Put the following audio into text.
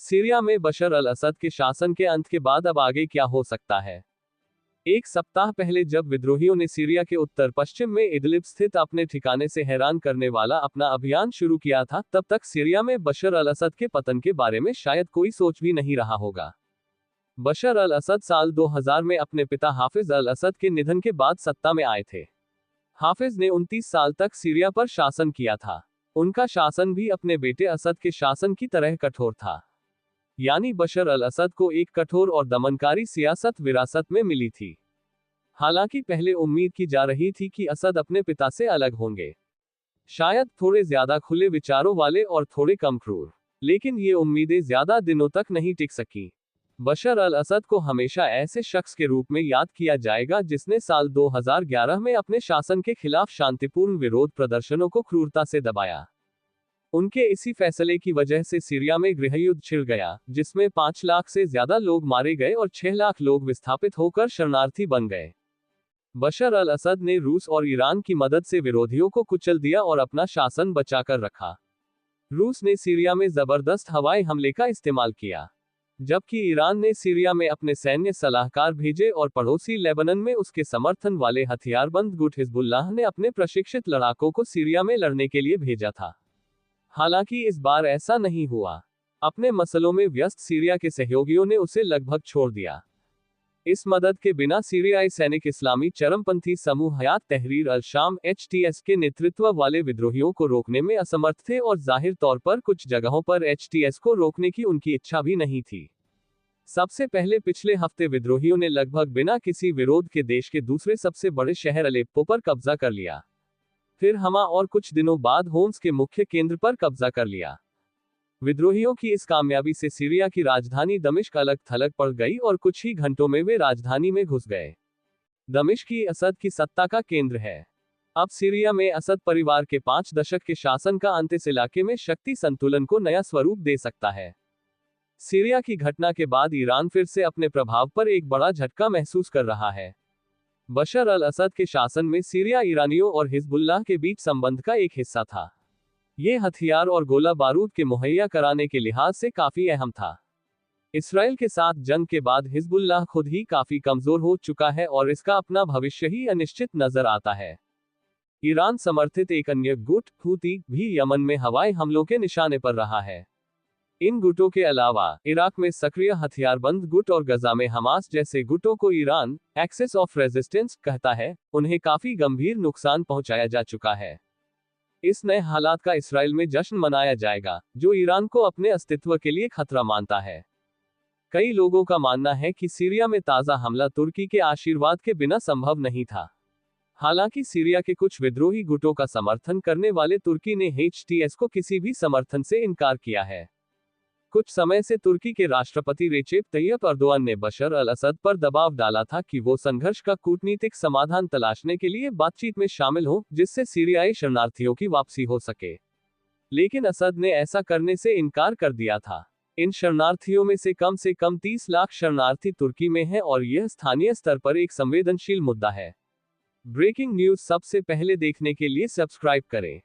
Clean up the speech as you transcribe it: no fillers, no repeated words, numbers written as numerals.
Syria में बशर अल असद के शासन के अंत के बाद अब आगे क्या हो सकता है? एक सप्ताह पहले जब विद्रोहियों ने सीरिया के उत्तर पश्चिम में इदलिब स्थित अपने ठिकाने से हैरान करने वाला अपना अभियान शुरू किया था, तब तक सीरिया में बशर अल असद के पतन के बारे में शायद कोई सोच भी नहीं रहा होगा। बशर अल असद साल 2000 में अपने पिता हाफिज अल असद के निधन के बाद सत्ता में आए थे। हाफिज ने 29 साल तक सीरिया पर शासन किया था। उनका शासन भी अपने बेटे असद के शासन की तरह कठोर था। यानी बशर अल असद को एक कठोर और दमनकारी सियासत विरासत में मिली थी। हालांकि पहले उम्मीद की जा रही थी कि असद अपने पिता से अलग होंगे, शायद थोड़े ज्यादा खुले विचारों वाले और थोड़े कम क्रूर। लेकिन ये उम्मीदें ज्यादा दिनों तक नहीं टिक सकी। बशर अल असद को हमेशा ऐसे शख्स के रूप में याद किया जाएगा जिसने साल 2011 में अपने शासन के खिलाफ शांतिपूर्ण विरोध प्रदर्शनों को क्रूरता से दबाया। उनके इसी फैसले की वजह से सीरिया में गृहयुद्ध छिड़ गया, जिसमें 5 लाख से ज्यादा लोग मारे गए और 6 लाख लोग विस्थापित होकर शरणार्थी बन गए। बशर अल असद ने रूस और ईरान की मदद से विरोधियों को कुचल दिया और अपना शासन बचाकर रखा। रूस ने सीरिया में जबरदस्त हवाई हमले का इस्तेमाल किया, जबकि ईरान ने सीरिया में अपने सैन्य सलाहकार भेजे और पड़ोसी लेबनान में उसके समर्थन वाले हथियारबंद गुट हिजबुल्लाह ने अपने प्रशिक्षित लड़ाकों को सीरिया में लड़ने के लिए भेजा था। हालांकि इस बार ऐसा नहीं हुआ। अपने मसलों में व्यस्त सीरिया के सहयोगियों ने उसे लगभग छोड़ दिया। इस मदद के बिना सीरियाई सैनिक इस्लामी चरमपंथी समूह हयात तहरीर अल शाम (HTS) के नेतृत्व वाले विद्रोहियों को रोकने में असमर्थ थे और जाहिर तौर पर कुछ जगहों पर HTS को रोकने की उनकी इच्छा भी नहीं थी। सबसे पहले पिछले हफ्ते विद्रोहियों ने लगभग बिना किसी विरोध के देश के दूसरे सबसे बड़े शहर अलेप्पो पर कब्जा कर लिया। फिर हमा और कुछ दिनों बाद होम्स के मुख्य केंद्र पर कब्जा कर लिया। विद्रोहियों की इस कामयाबी से सीरिया की राजधानी दमिश्क अलग थलग पड़ गई और कुछ ही घंटों में वे राजधानी में घुस गए। दमिश्क की असद की सत्ता का केंद्र है। अब सीरिया में असद परिवार के 5 दशक के शासन का अंत इस इलाके में शक्ति संतुलन को नया स्वरूप दे सकता है। सीरिया की घटना के बाद ईरान फिर से अपने प्रभाव पर एक बड़ा झटका महसूस कर रहा है। बशर अल असद के शासन में सीरिया ईरानियों और हिजबुल्लाह के बीच संबंध का एक हिस्सा था। ये हथियार और गोला बारूद के मुहैया कराने के लिहाज से काफी अहम था। इसराइल के साथ जंग के बाद हिजबुल्लाह खुद ही काफी कमजोर हो चुका है और इसका अपना भविष्य ही अनिश्चित नजर आता है। ईरान समर्थित एक अन्य गुट हूती भी यमन में हवाई हमलों के निशाने पर रहा है। इन गुटों के अलावा इराक में सक्रिय हथियारबंद गुट और गजा में हमास जैसे गुटों को ईरान एक्सेस ऑफ रेजिस्टेंस कहता है, उन्हें काफी गंभीर नुकसान पहुंचाया जा चुका है। इस नए हालात का इसराइल में जश्न मनाया जाएगा, जो ईरान को अपने अस्तित्व के लिए खतरा मानता है। कई लोगों का मानना है कि सीरिया में ताजा हमला तुर्की के आशीर्वाद के बिना संभव नहीं था। हालांकि सीरिया के कुछ विद्रोही गुटों का समर्थन करने वाले तुर्की ने HTS को किसी भी समर्थन से इनकार किया है। कुछ समय से तुर्की के राष्ट्रपति रेचेप तैयप अर्दोआन ने बशर अल असद पर दबाव डाला था कि वो संघर्ष का कूटनीतिक समाधान तलाशने के लिए बातचीत में शामिल हो, जिससे सीरियाई शरणार्थियों की वापसी हो सके। लेकिन असद ने ऐसा करने से इनकार कर दिया था। इन शरणार्थियों में से कम 30 लाख शरणार्थी तुर्की में हैं और यह स्थानीय स्तर पर एक संवेदनशील मुद्दा है। ब्रेकिंग न्यूज सबसे पहले देखने के लिए सब्सक्राइब करें।